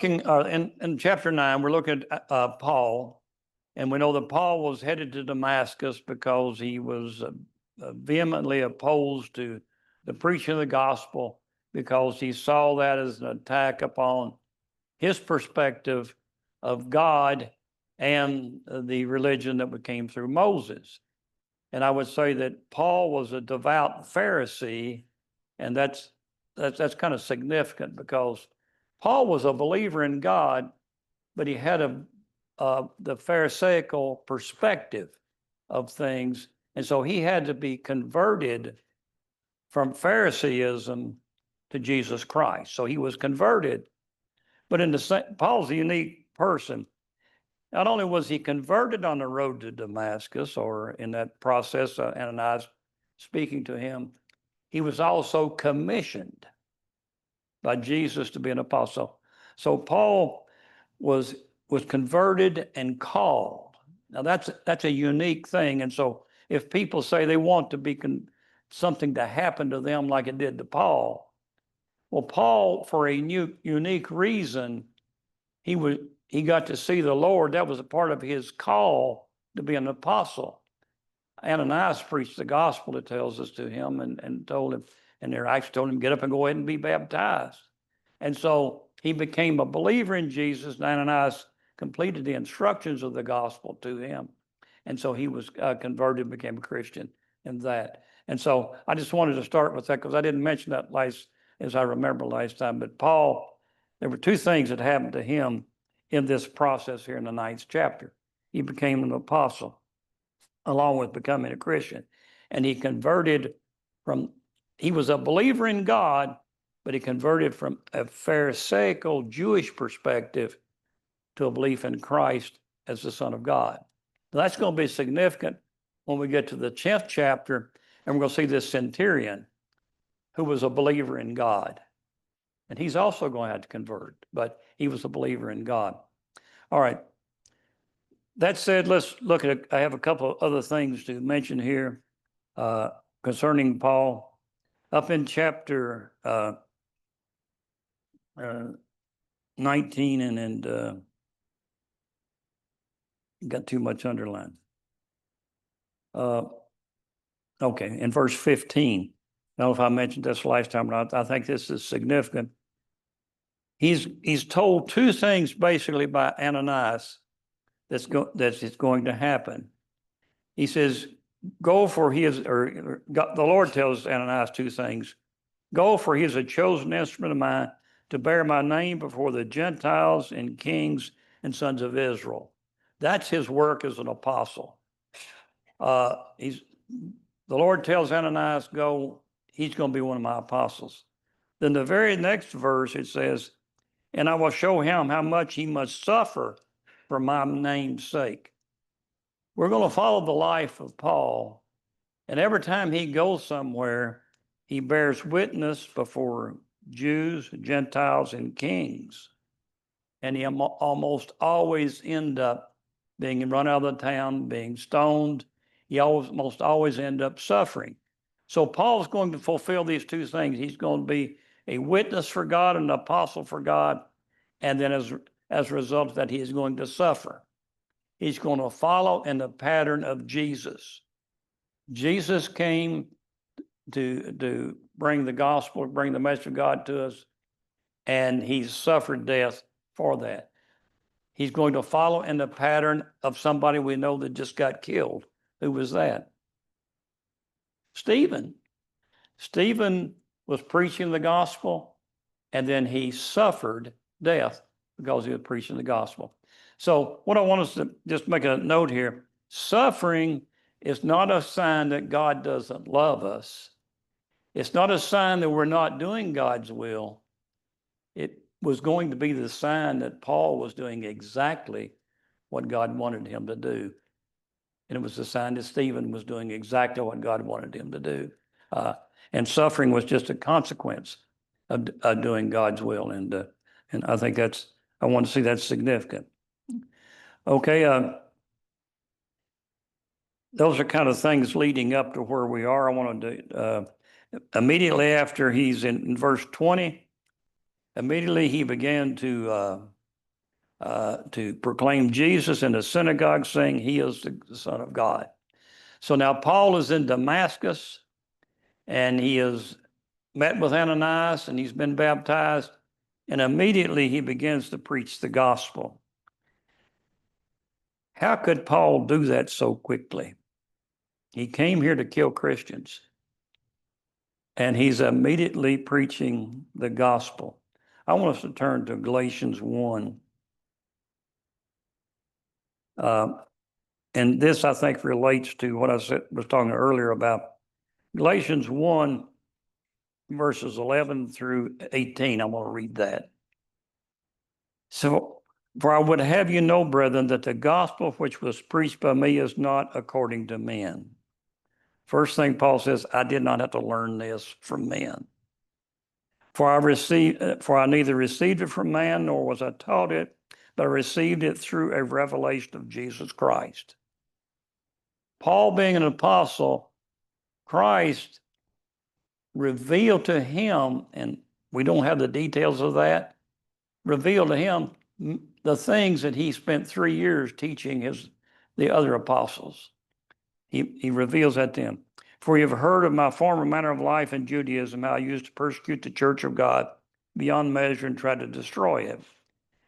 In chapter 9, we're looking at Paul, and we know that Paul was headed to Damascus because he was vehemently opposed to the preaching of the gospel, because he saw that as an attack upon his perspective of God and the religion that came through Moses. And I would say that Paul was a devout Pharisee, and that's kind of significant, because Paul was a believer in God, but he had the Pharisaical perspective of things, and so he had to be converted from Phariseeism to Jesus Christ. So he was converted, but Paul's a unique person. Not only was he converted on the road to Damascus, or in that process, Ananias speaking to him, he was also commissioned by Jesus to be an apostle. So Paul was converted and called. Now that's a unique thing. And so if people say they want to be something to happen to them like it did to Paul, well, Paul, for a unique reason, he got to see the Lord. That was a part of his call to be an apostle. Ananias preached the gospel, it tells us, to him, and told him, and they actually told him, get up and go ahead and be baptized. And so he became a believer in Jesus, and Ananias completed the instructions of the gospel to him. And so he was converted and became a Christian in that. And so I just wanted to start with that, because I didn't mention that as I remember last time. But Paul, there were two things that happened to him in this process here in the 9th chapter. He became an apostle, along with becoming a Christian. And he was a believer in God, but he converted from a Pharisaical Jewish perspective to a belief in Christ as the Son of God. Now, that's going to be significant when we get to the 10th chapter, and we're going to see this centurion who was a believer in God. And he's also going to have to convert, but he was a believer in God. All right. That said, let's look at I have a couple of other things to mention here concerning Paul. Up in chapter 19 and got too much underlined. Okay, in verse 15. I don't know if I mentioned this last time or not. I think this is significant. He's told two things basically by Ananias that's going to happen. He says, go, for he is, or God, the Lord tells Ananias two things. Go, for he is a chosen instrument of mine to bear my name before the Gentiles and kings and sons of Israel. That's his work as an apostle. The Lord tells Ananias, go, he's going to be one of my apostles. Then the very next verse, it says, and I will show him how much he must suffer for my name's sake. We're going to follow the life of Paul, and every time he goes somewhere, he bears witness before Jews, Gentiles, and kings. And he almost always end up being run out of the town, being stoned. He almost always end up suffering. So Paul's going to fulfill these two things. He's going to be a witness for God, an apostle for God, and then as a result of that, he is going to suffer. He's going to follow in the pattern of Jesus. Jesus came to bring the gospel, bring the message of God to us, and he suffered death for that. He's going to follow in the pattern of somebody we know that just got killed. Who was that? Stephen. Stephen was preaching the gospel, and then he suffered death because he was preaching the gospel. So what I want us to just make a note here, suffering is not a sign that God doesn't love us. It's not a sign that we're not doing God's will. It was going to be the sign that Paul was doing exactly what God wanted him to do. And it was the sign that Stephen was doing exactly what God wanted him to do. And suffering was just a consequence of doing God's will. And I think I want to see that's significant. Okay, those are kind of things leading up to where we are. I want to do, immediately after he's in verse 20, immediately he began to proclaim Jesus in the synagogue, saying he is the Son of God. So now Paul is in Damascus, and he has met with Ananias, and he's been baptized, and immediately he begins to preach the gospel. How could Paul do that so quickly? He came here to kill Christians, and he's immediately preaching the gospel. I want us to turn to Galatians 1. And this, I think, relates to what I was talking earlier about Galatians 1, verses 11 through 18. I'm going to read that. So, for I would have you know, brethren, that the gospel which was preached by me is not according to men. First thing Paul says, I did not have to learn this from men. For I neither received it from man, nor was I taught it, but I received it through a revelation of Jesus Christ. Paul, being an apostle, Christ revealed to him, and we don't have the details of that, revealed to him the things that he spent 3 years teaching the other apostles. He reveals that to them. For you have heard of my former manner of life in Judaism, how I used to persecute the church of God beyond measure and tried to destroy it.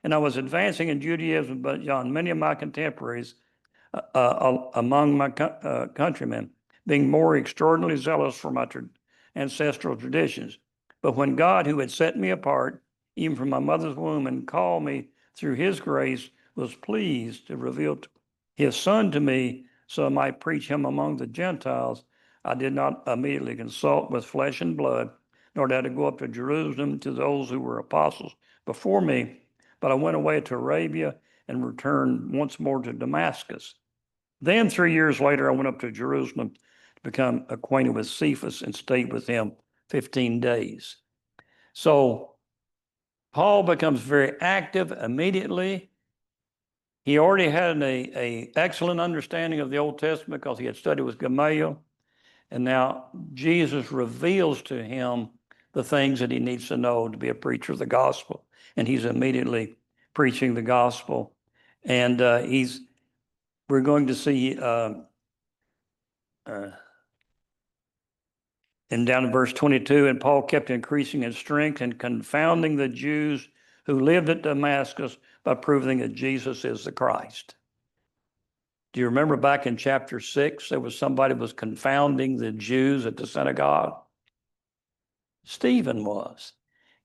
And I was advancing in Judaism beyond many of my contemporaries among my countrymen, being more extraordinarily zealous for my ancestral traditions. But when God, who had set me apart, even from my mother's womb, and called me through his grace, was pleased to reveal his Son to me so I might preach him among the Gentiles, I did not immediately consult with flesh and blood, nor did I go up to Jerusalem to those who were apostles before me, but I went away to Arabia and returned once more to Damascus. Then 3 years later, I went up to Jerusalem to become acquainted with Cephas and stayed with him 15 days. So Paul becomes very active immediately. He already had an excellent understanding of the Old Testament because he had studied with Gamaliel. And now Jesus reveals to him the things that he needs to know to be a preacher of the gospel. And he's immediately preaching the gospel. And we're going to see, and down in verse 22, and Paul kept increasing in strength and confounding the Jews who lived at Damascus by proving that Jesus is the Christ. Do you remember back in chapter 6, there was somebody who was confounding the Jews at the synagogue? Stephen was.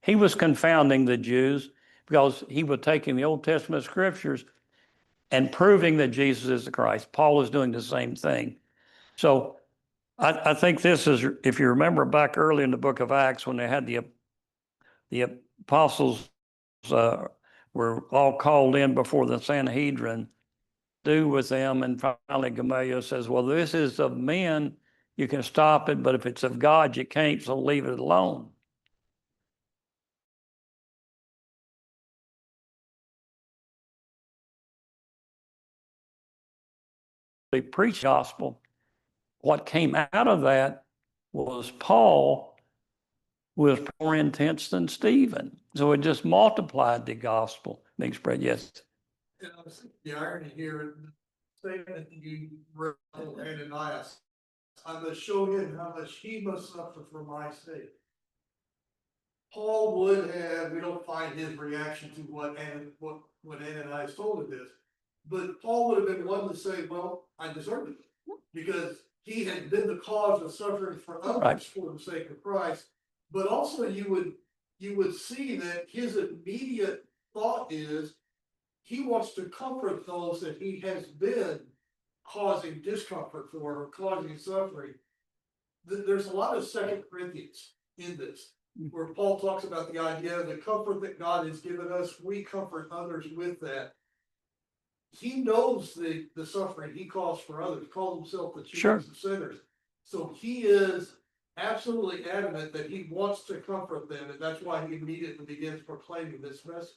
He was confounding the Jews because he was taking the Old Testament scriptures and proving that Jesus is the Christ. Paul is doing the same thing. So I think this is, if you remember back early in the book of Acts when they had the apostles were all called in before the Sanhedrin, do with them, and finally Gamaliel says, well, this is of men, you can stop it, but if it's of God, you can't, so leave it alone. They preached the gospel. What came out of that was Paul was more intense than Stephen. So it just multiplied the gospel being spread. Yes. And I was thinking the irony here, the statement you read Ananias, I must show him how much he must suffer for my sake. Paul would have, we don't find his reaction to what Ananias told him this, but Paul would have been one to say, well, I deserve it, because he had been the cause of suffering for others Right. for the sake of Christ. But also you would see that his immediate thought is he wants to comfort those that he has been causing discomfort for or causing suffering. There's a lot of 2 Corinthians in this, where Paul talks about the idea of the comfort that God has given us, we comfort others with that. He knows the suffering he caused for others, calls himself the chiefest of sinners. So he is absolutely adamant that he wants to comfort them, and that's why he immediately begins proclaiming this message.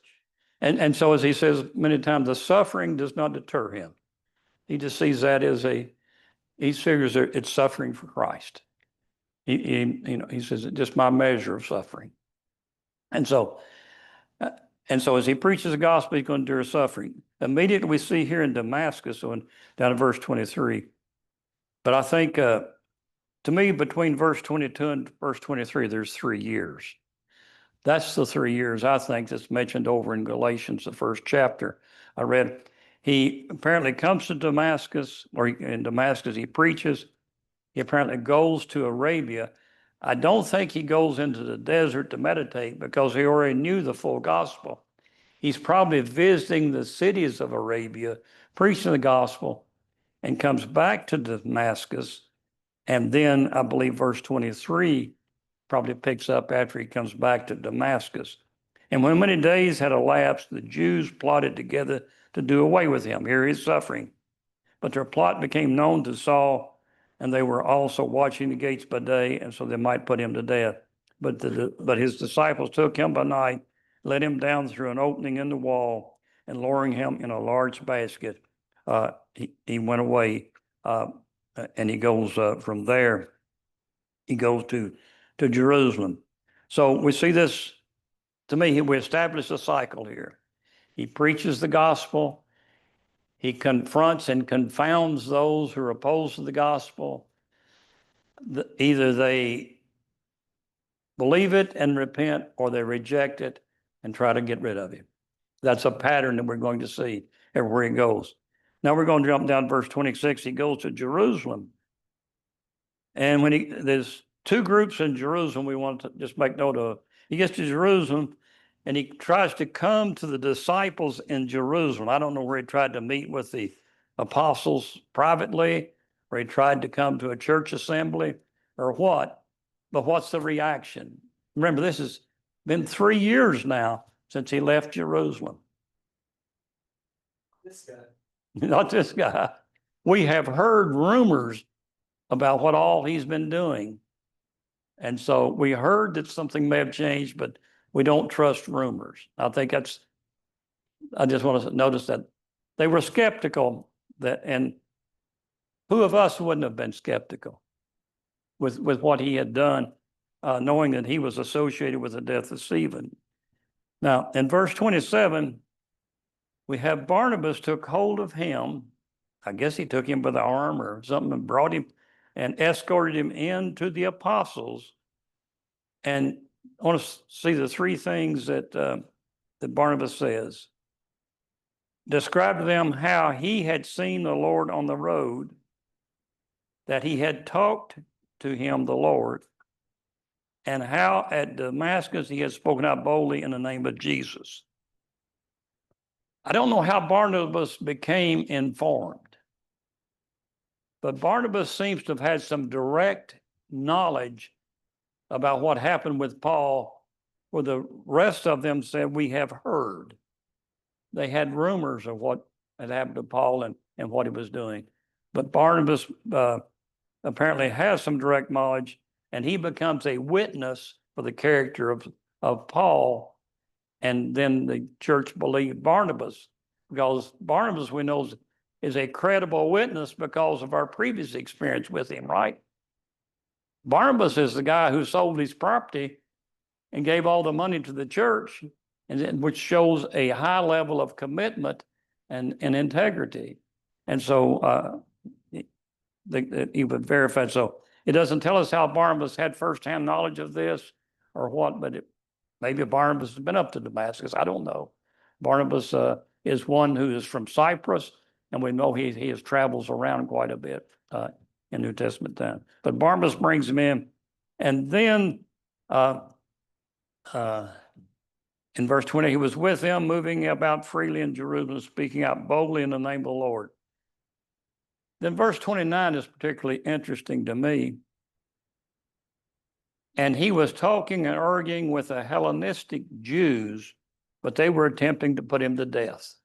And so, as he says many times, the suffering does not deter him. He just sees that as he figures it's suffering for Christ. He says it's just my measure of suffering. And so And so as he preaches the gospel, he's going to endure suffering. Immediately we see here in Damascus, so down in verse 23. But I think, to me, between verse 22 and verse 23, there's 3 years. That's the 3 years, I think, that's mentioned over in Galatians, the first chapter. I read, he apparently comes to Damascus, or in Damascus he preaches. He apparently goes to Arabia. I don't think he goes into the desert to meditate because he already knew the full gospel. He's probably visiting the cities of Arabia, preaching the gospel, and comes back to Damascus. And then I believe verse 23 probably picks up after he comes back to Damascus. And when many days had elapsed, the Jews plotted together to do away with him. Here he's suffering. But their plot became known to Saul, and they were also watching the gates by day, and so they might put him to death. But his disciples took him by night, let him down through an opening in the wall, and lowering him in a large basket, he went away, and he goes from there. He goes to Jerusalem. So we see this, to me, we establish a cycle here. He preaches the gospel. He confronts and confounds those who are opposed to the gospel. Either they believe it and repent, or they reject it and try to get rid of him. That's a pattern that we're going to see everywhere he goes. Now we're going to jump down to verse 26. He goes to Jerusalem. And when there's 2 groups in Jerusalem we want to just make note of. He gets to Jerusalem and he tries to come to the disciples in Jerusalem. I don't know where he tried to meet with the apostles privately, or he tried to come to a church assembly, or what. But what's the reaction? Remember, this has been 3 years now since he left Jerusalem. This guy. Not this guy. We have heard rumors about what all he's been doing. And so we heard that something may have changed, but we don't trust rumors. I just want to notice that they were skeptical, and who of us wouldn't have been skeptical with what he had done, knowing that he was associated with the death of Stephen. Now, in verse 27, we have Barnabas took hold of him. I guess he took him by the arm or something and brought him and escorted him into the apostles. And I want to see the 3 things that Barnabas says. Describe to them how he had seen the Lord on the road, that he had talked to him, the Lord, and how at Damascus he had spoken out boldly in the name of Jesus. I don't know how Barnabas became informed, but Barnabas seems to have had some direct knowledge about what happened with Paul, where the rest of them said, we have heard. They had rumors of what had happened to Paul and what he was doing. But Barnabas apparently has some direct knowledge, and he becomes a witness for the character of Paul. And then the church believed Barnabas, because Barnabas, we know, is a credible witness because of our previous experience with him, right? Barnabas is the guy who sold his property and gave all the money to the church, which shows a high level of commitment and integrity. And so he would verify. So it doesn't tell us how Barnabas had firsthand knowledge of this or what, but maybe Barnabas has been up to Damascus. I don't know. Barnabas is one who is from Cyprus, and we know he travels around quite a bit in New Testament time. But Barnabas brings him in, and then in verse 20, he was with them, moving about freely in Jerusalem, speaking out boldly in the name of the Lord. Then verse 29 is particularly interesting to me. And he was talking and arguing with the Hellenistic Jews, but they were attempting to put him to death.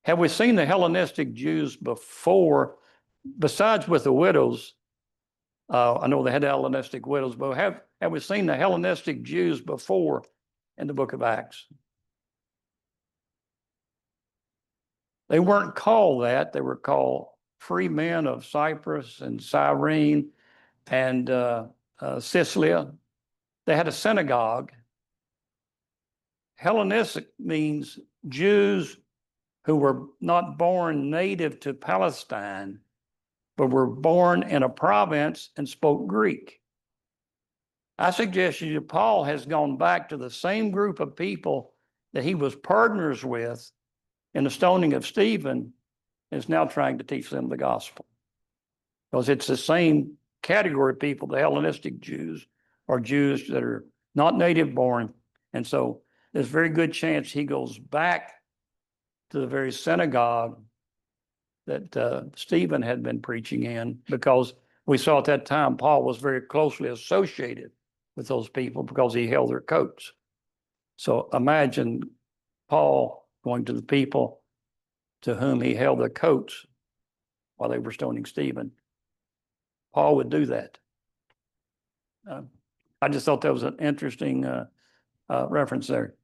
Have we seen the Hellenistic Jews before, besides with the widows? I know they had Hellenistic widows, but have we seen the Hellenistic Jews before in the book of Acts? They weren't called that. They were called free men of Cyprus and Cyrene and Sicilia. They had a synagogue. Hellenistic means Jews who were not born native to Palestine, but were born in a province and spoke Greek. I suggest you that Paul has gone back to the same group of people that he was partners with in the stoning of Stephen, and is now trying to teach them the gospel. Because it's the same category of people, the Hellenistic Jews, are Jews that are not native born. And so there's a very good chance he goes back to the very synagogue that Stephen had been preaching in, because we saw at that time Paul was very closely associated with those people because he held their coats. So imagine Paul going to the people to whom he held their coats while they were stoning Stephen. Paul would do that. I just thought that was an interesting reference there.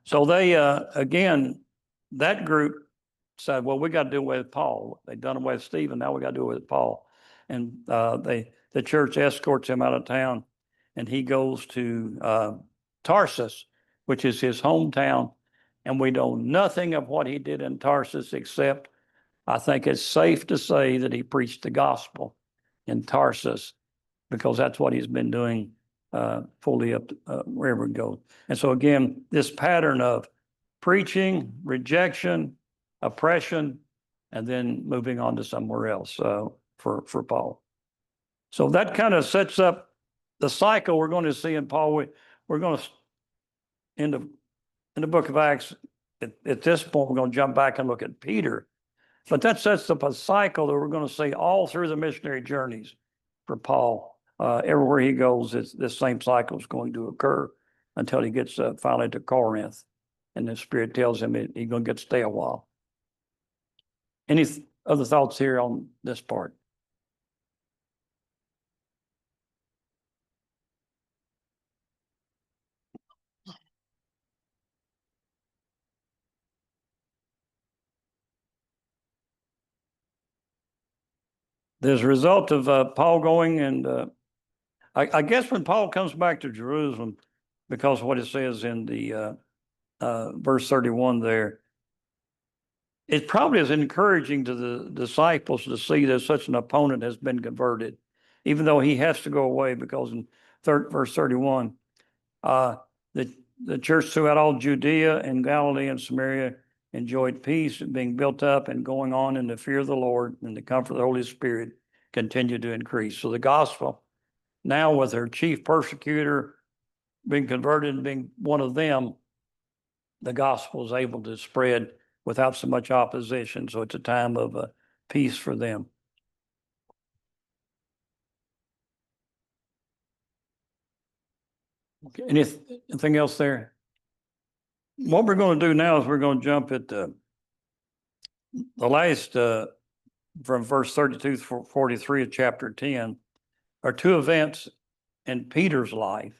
So they, again, that group said, well, we got to do away with Paul. They've done away with Stephen. Now we got to do away with Paul. And the church escorts him out of town, and he goes to Tarsus, which is his hometown. And we know nothing of what he did in Tarsus, except I think it's safe to say that he preached the gospel in Tarsus, because that's what he's been doing fully up wherever it goes. And so again, this pattern of preaching, rejection, oppression, and then moving on to somewhere else for Paul. So that kind of sets up the cycle we're going to see in Paul. We're going to, in the book of Acts, at this point, we're going to jump back and look at Peter. But that sets up a cycle that we're going to see all through the missionary journeys for Paul. Everywhere he goes, this same cycle is going to occur until he gets finally to Corinth, and the Spirit tells him he's going to get to stay a while. Any other thoughts here on this part? As a result of Paul going, and I guess when Paul comes back to Jerusalem, because of what it says in the verse 31 there, it probably is encouraging to the disciples to see that such an opponent has been converted, even though he has to go away, because in verse 31, the church throughout all Judea and Galilee and Samaria enjoyed peace, and being built up and going on in the fear of the Lord and the comfort of the Holy Spirit continued to increase. So the gospel, now with their chief persecutor being converted and being one of them, the gospel is able to spread without so much opposition. So it's a time of peace for them. Okay. Anything else there? What we're going to do now is we're going to jump at the last, from verse 32 to 43 of chapter 10, are two events in Peter's life.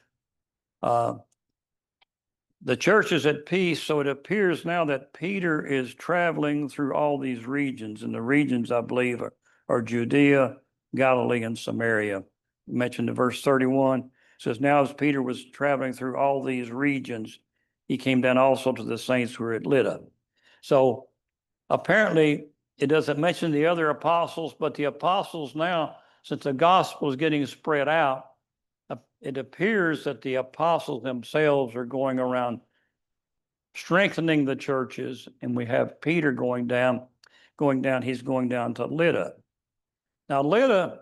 The church is at peace, so it appears now that Peter is traveling through all these regions, and the regions, I believe, are Judea, Galilee, and Samaria. Mentioned in verse 31, it says, now as Peter was traveling through all these regions, he came down also to the saints who were at Lydda. So apparently it doesn't mention the other apostles, but the apostles now, since the gospel is getting spread out, it appears that the apostles themselves are going around strengthening the churches, and we have Peter going down, he's going down to Lydda. Now Lydda,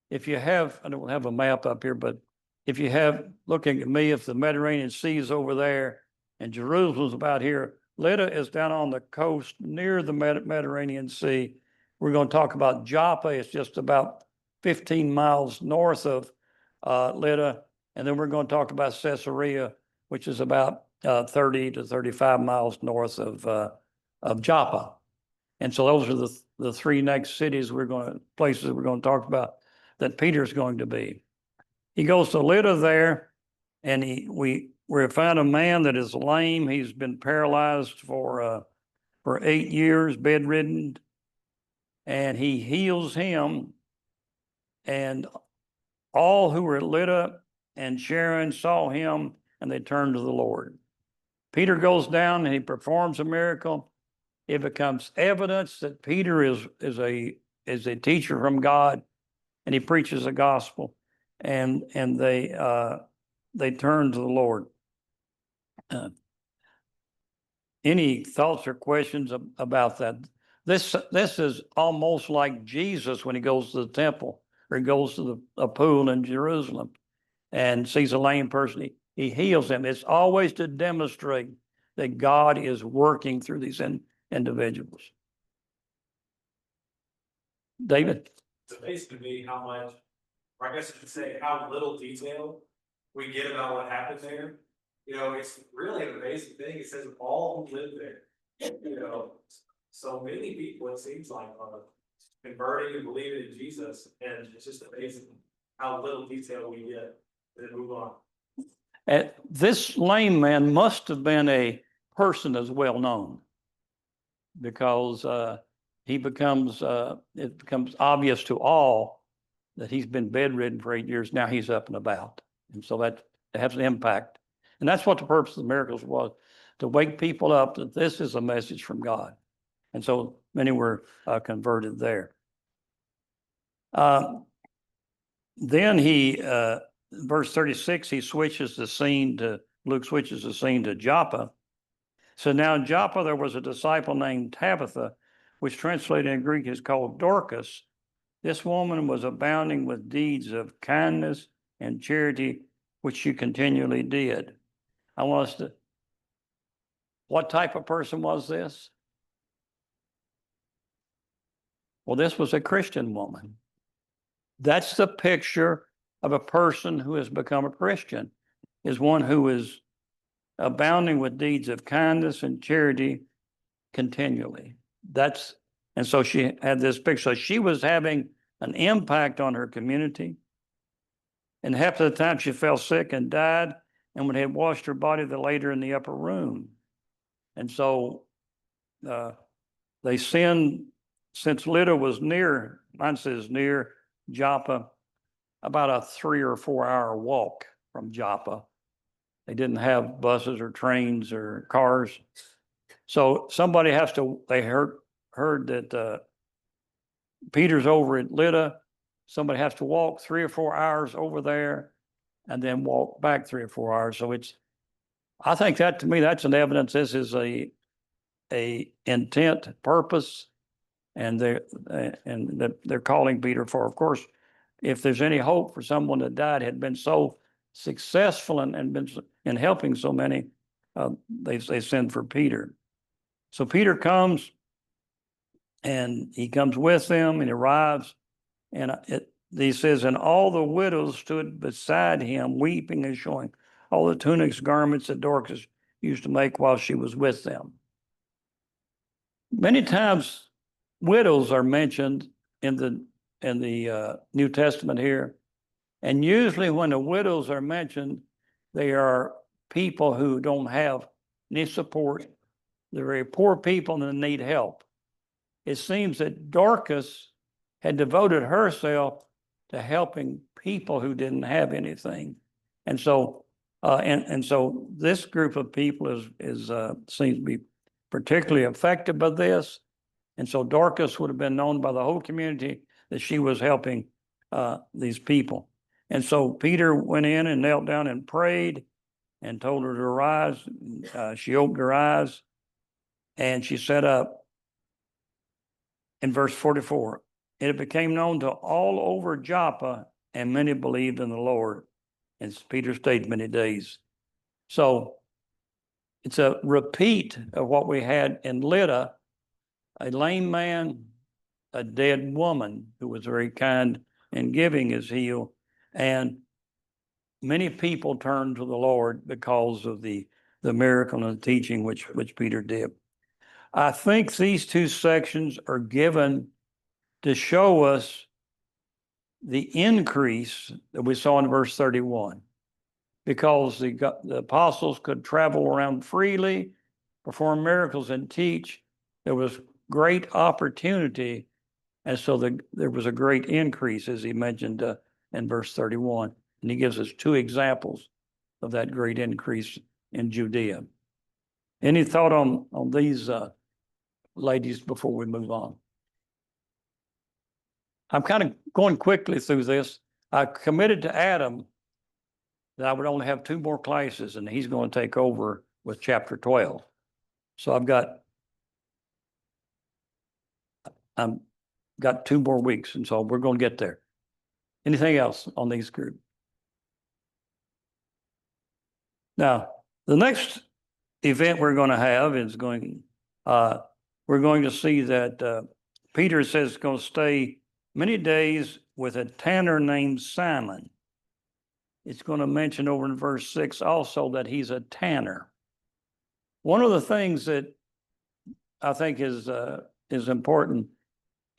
if you have, I don't have a map up here, but if you have, looking at me, if the Mediterranean Sea is over there and Jerusalem's about here, Lydda is down on the coast near the Mediterranean Sea. We're going to talk about Joppa. It's just about 15 miles north of Lydda. And then we're going to talk about Caesarea, which is about 30 to 35 miles north of Joppa. And so those are the three next places we're going to talk about that Peter's going to be. He goes to Lydda there, and we found a man that is lame. He's been paralyzed for 8 years, bedridden, and he heals him. And all who were at Lydda and Sharon saw him, and they turned to the Lord. Peter goes down and he performs a miracle. It becomes evidence that Peter is a teacher from God, and he preaches the gospel, and they turn to the Lord. Any thoughts or questions about that? This is almost like Jesus when he goes to the temple, or he goes to a pool in Jerusalem and sees a lame person. He heals them. It's always to demonstrate that God is working through these individuals. David? It's amazing to me how much, or I guess you could say, how little detail we get about what happened there. You know, it's really an amazing thing. It says all who lived there. You know, so many people, it seems like, are converting and believing in Jesus, and it's just amazing how little detail we get. Then move on. This lame man must have been a person as well known, because it becomes obvious to all that he's been bedridden for 8 years. Now he's up and about, and so that has an impact. And that's what the purpose of the miracles was, to wake people up that this is a message from God. And so many were converted there. Then verse 36, Luke switches the scene to Joppa. So now in Joppa, there was a disciple named Tabitha, which translated in Greek is called Dorcas. This woman was abounding with deeds of kindness and charity, which she continually did. I want us to, what type of person was this? Well, this was a Christian woman. That's the picture of a person who has become a Christian, is one who is abounding with deeds of kindness and charity continually. And so she had this picture. So she was having an impact on her community. And half of the time she fell sick and died, and when they had washed her body, they laid her in the upper room. And so they sinned, since Lydda was near, mine says near Joppa, about a 3 or 4 hour walk from Joppa. They didn't have buses or trains or cars. So somebody they heard that Peter's over at Lydda. Somebody has to walk 3 or 4 hours over there and then walk back 3 or 4 hours. So I think that, to me, that's an evidence this is a intent, purpose, and they're calling Peter for. Of course, if there's any hope for someone that died, had been so successful and been in helping so many, they send for Peter. So Peter comes, and he comes with them, and he arrives, and he says, and all the widows stood beside him, weeping and showing all the tunics, garments that Dorcas used to make while she was with them. Many times, widows are mentioned in the New Testament here, and usually when the widows are mentioned, they are people who don't have any support. They're very poor people and they need help. It seems that Dorcas had devoted herself to helping people who didn't have anything, and so so this group of people is seems to be particularly affected by this, and so Dorcas would have been known by the whole community that she was helping these people. And so Peter went in and knelt down and prayed and told her to arise. She opened her eyes and she sat up. In verse 44, it became known to all over Joppa, and many believed in the Lord. And Peter stayed many days. So it's a repeat of what we had in Lydda, a lame man, a dead woman who was very kind and giving is healed. And many people turned to the Lord because of the miracle and the teaching which Peter did. I think these two sections are given to show us the increase that we saw in verse 31, because the apostles could travel around freely, perform miracles, and teach. There was great opportunity, and so there was a great increase, as he mentioned in verse 31. And he gives us two examples of that great increase in Judea. Any thought on these ladies before we move on? I'm kind of going quickly through this. I committed to Adam that I would only have 2 more classes, and he's going to take over with chapter 12. So I've got 2 more weeks, and so we're going to get there. Anything else on these group? Now, the next event we're going to have is we're going to see that Peter says he's going to stay many days with a tanner named Simon. It's going to mention over in verse 6 also that he's a tanner. One of the things that I think is important,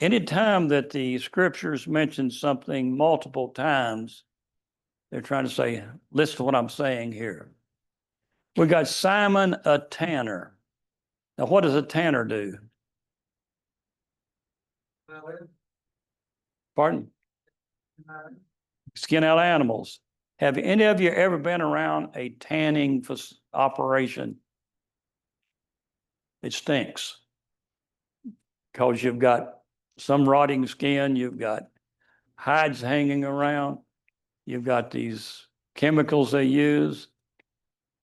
anytime that the scriptures mention something multiple times, they're trying to say, listen to what I'm saying here. We got Simon a tanner. Now, what does a tanner do? Pardon? Skin out animals. Have any of you ever been around a tanning operation? It stinks because you've got some rotting skin, you've got hides hanging around, you've got these chemicals they use.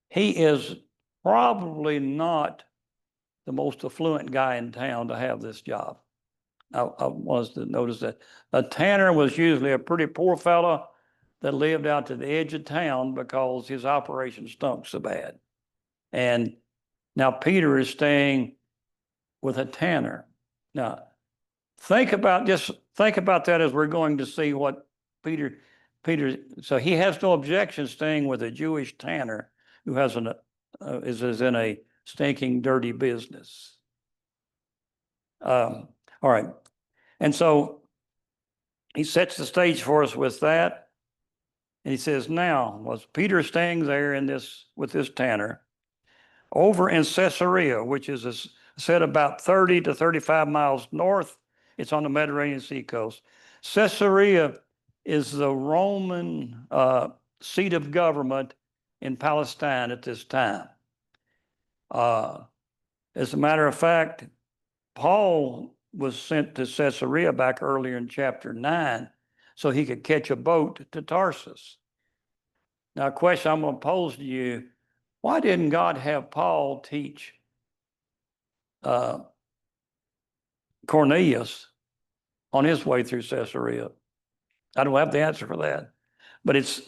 He is probably not the most affluent guy in town to have this job. I was to notice that a tanner was usually a pretty poor fellow that lived out to the edge of town because his operation stunk so bad. And now Peter is staying with a tanner. Now, think about that as we're going to see what Peter, so he has no objection staying with a Jewish tanner who has is in a stinking, dirty business. All right. And so he sets the stage for us with that. And he says, now, was Peter staying there with this tanner over in Caesarea, which is said about 30 to 35 miles north. It's on the Mediterranean Sea coast. Caesarea is the Roman seat of government in Palestine at this time. As a matter of fact, Paul was sent to Caesarea back earlier in chapter 9 so he could catch a boat to Tarsus. Now, a question I'm going to pose to you, why didn't God have Paul teach Cornelius on his way through Caesarea? I don't have the answer for that, but it's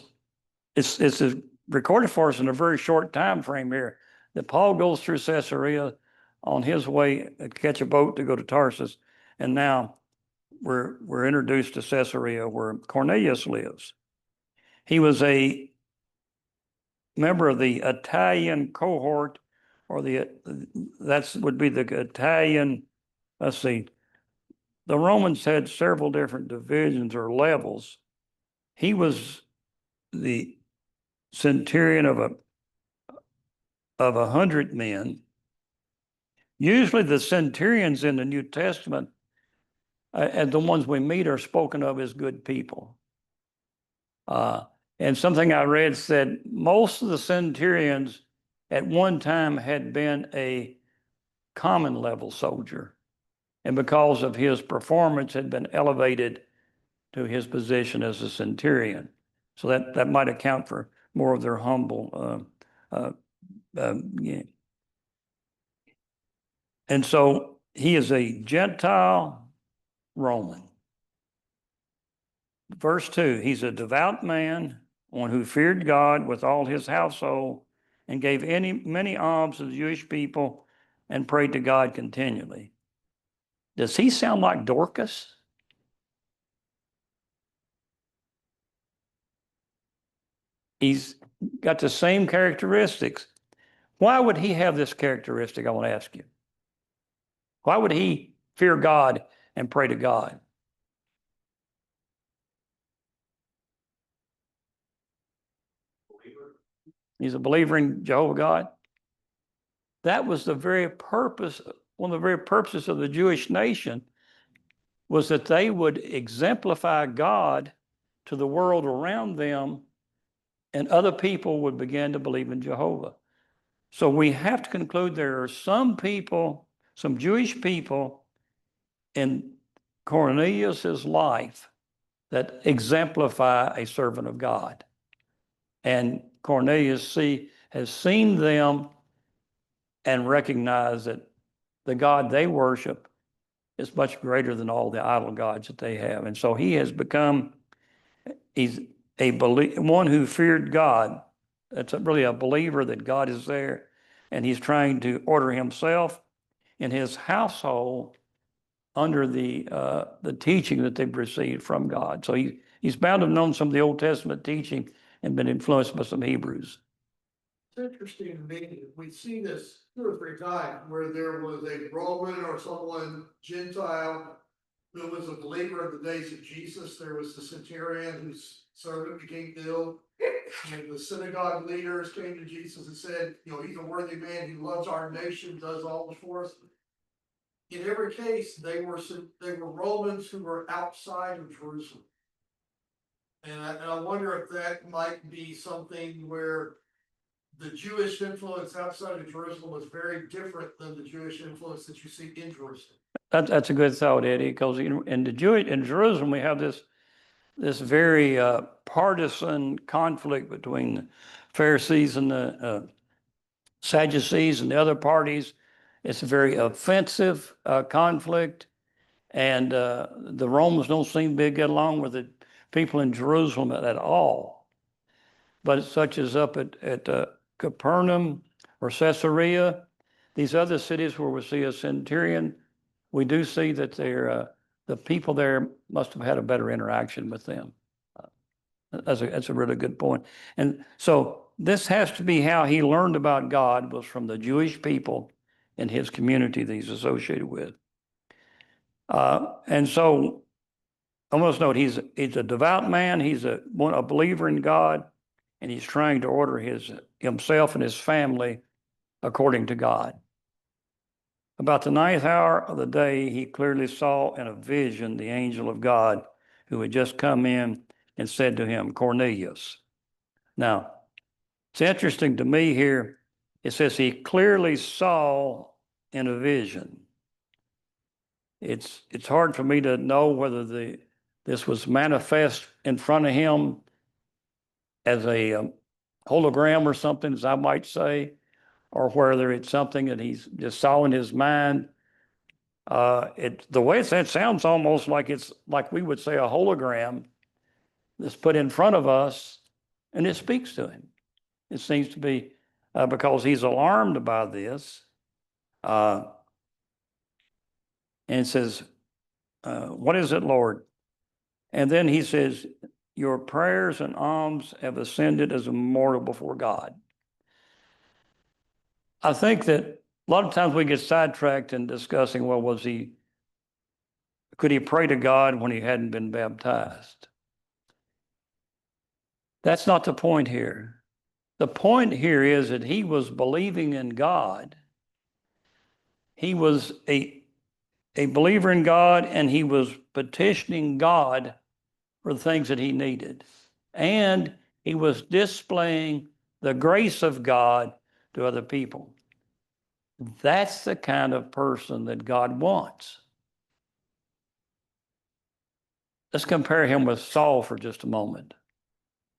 recorded for us in a very short time frame here that Paul goes through Caesarea on his way to catch a boat to go to Tarsus, and now we're introduced to Caesarea where Cornelius lives. He was a member of the Italian cohort, or that would be the Italian. Let's see. The Romans had several different divisions or levels. He was the centurion of 100 men. Usually the centurions in the New Testament, and the ones we meet, are spoken of as good people. And something I read said most of the centurions at one time had been a common level soldier, and because of his performance had been elevated to his position as a centurion. So that might account for more of their humble. Yeah. And so he is a Gentile Roman. Verse 2, he's a devout man, one who feared God with all his household and gave many alms to the Jewish people and prayed to God continually. Does he sound like Dorcas? He's got the same characteristics. Why would he have this characteristic, I want to ask you? Why would he fear God and pray to God? He's a believer in Jehovah God. That was the very purpose, one of the very purposes of the Jewish nation, was that they would exemplify God to the world around them, and other people would begin to believe in Jehovah. So we have to conclude there are some people, some Jewish people in Cornelius's life that exemplify a servant of God. And Cornelius has seen them and recognized that the God they worship is much greater than all the idol gods that they have. And so he has become, he's one who feared God. That's really a believer that God is there. And he's trying to order himself and his household under the teaching that they've received from God. So he's bound to have known some of the Old Testament teaching and been influenced by some Hebrews. It's interesting to me, we've seen this 2 or 3 times where there was a Roman or someone Gentile who was a believer in the days of Jesus. There was the centurion whose servant became ill. And the synagogue leaders came to Jesus and said, he's a worthy man, he loves our nation, does all this for us. In every case, they were Romans who were outside of Jerusalem. And I wonder if that might be something where the Jewish influence outside of Jerusalem was very different than the Jewish influence that you see in Jerusalem. That's a good thought, Eddie, because in Jerusalem we have this very partisan conflict between the Pharisees and the Sadducees and the other parties. It's a very offensive conflict, and the Romans don't seem to get along with the people in Jerusalem at all. But such as up at Capernaum or Caesarea, these other cities where we see a centurion, we do see that the people there must have had a better interaction with them. That's a really good point. And so this has to be how he learned about God, was from the Jewish people in his community that he's associated with. And so I must note he's a devout man. He's a believer in God, and he's trying to order himself and his family according to God. About the 9th hour of the day, he clearly saw in a vision the angel of God who had just come in and said to him, Cornelius. Now, it's interesting to me here. It says he clearly saw in a vision. It's hard for me to know whether this was manifest in front of him as a hologram or something, as I might say, or whether it's something that he's just saw in his mind. The way it sounds almost like it's like we would say a hologram that's put in front of us, and it speaks to him. It seems to be because he's alarmed by this, and it says, "What is it, Lord?" And then he says, "Your prayers and alms have ascended as a memorial before God." I think that a lot of times we get sidetracked in discussing, well, could he pray to God when he hadn't been baptized? That's not the point here. The point here is that he was believing in God. He was a believer in God, and he was petitioning God for the things that he needed. And he was displaying the grace of God to other people. That's the kind of person that God wants. Let's compare him with Saul for just a moment.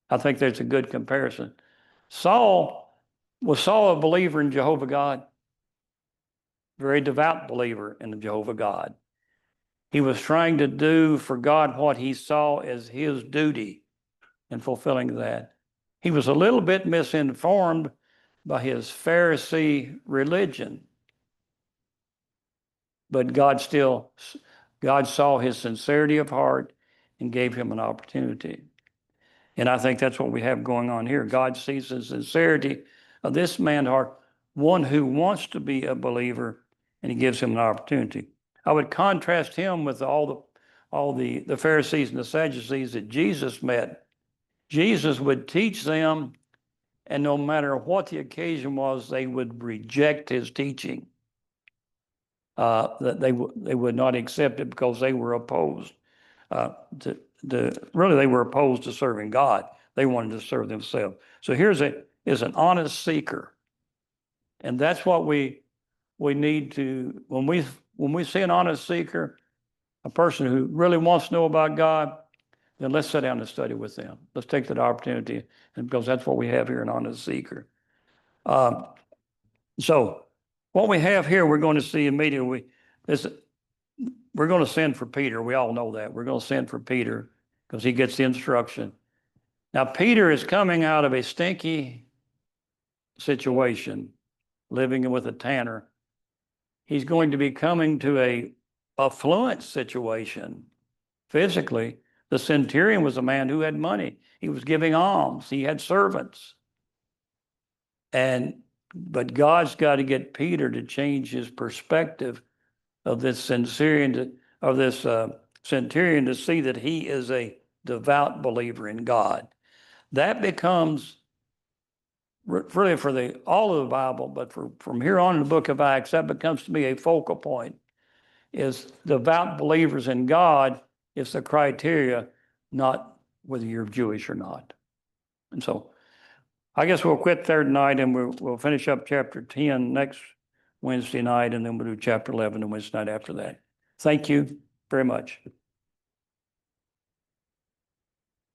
I think there's a good comparison. Was Saul a believer in Jehovah God? Very devout believer in the Jehovah God. He was trying to do for God what he saw as his duty in fulfilling that. He was a little bit misinformed by his Pharisee religion, but God saw his sincerity of heart and gave him an opportunity. And I think that's what we have going on here. God sees the sincerity of this man's heart, one who wants to be a believer, and he gives him an opportunity. I would contrast him with all the Pharisees and the Sadducees that Jesus met. Jesus would teach them, and no matter what the occasion was, they would reject his teaching. That they would not accept it because they were opposed they were opposed to serving God. They wanted to serve themselves. So here's an honest seeker And that's what we need to, when we see an honest seeker, a person who really wants to know about God, then let's sit down and study with them. Let's take that opportunity, and because that's what we have here, an honest seeker. So what we have here, we're going to see immediately, we're going to send for Peter. We all know that. We're going to send for Peter because he gets the instruction. Now, Peter is coming out of a stinky situation, living with a tanner. He's going to be coming to a affluent situation physically. The centurion was a man who had money. He was giving alms. He had servants. But God's got to get Peter to change his perspective of this centurion to see that he is a devout believer in God. That becomes really for all of the Bible, but from here on in the book of Acts, that becomes to me a focal point. Is devout believers in God is the criteria, not whether you're Jewish or not. And so I guess we'll quit there tonight, and we'll finish up chapter 10 next Wednesday night, and then we'll do chapter 11 the Wednesday night after that. Thank you very much.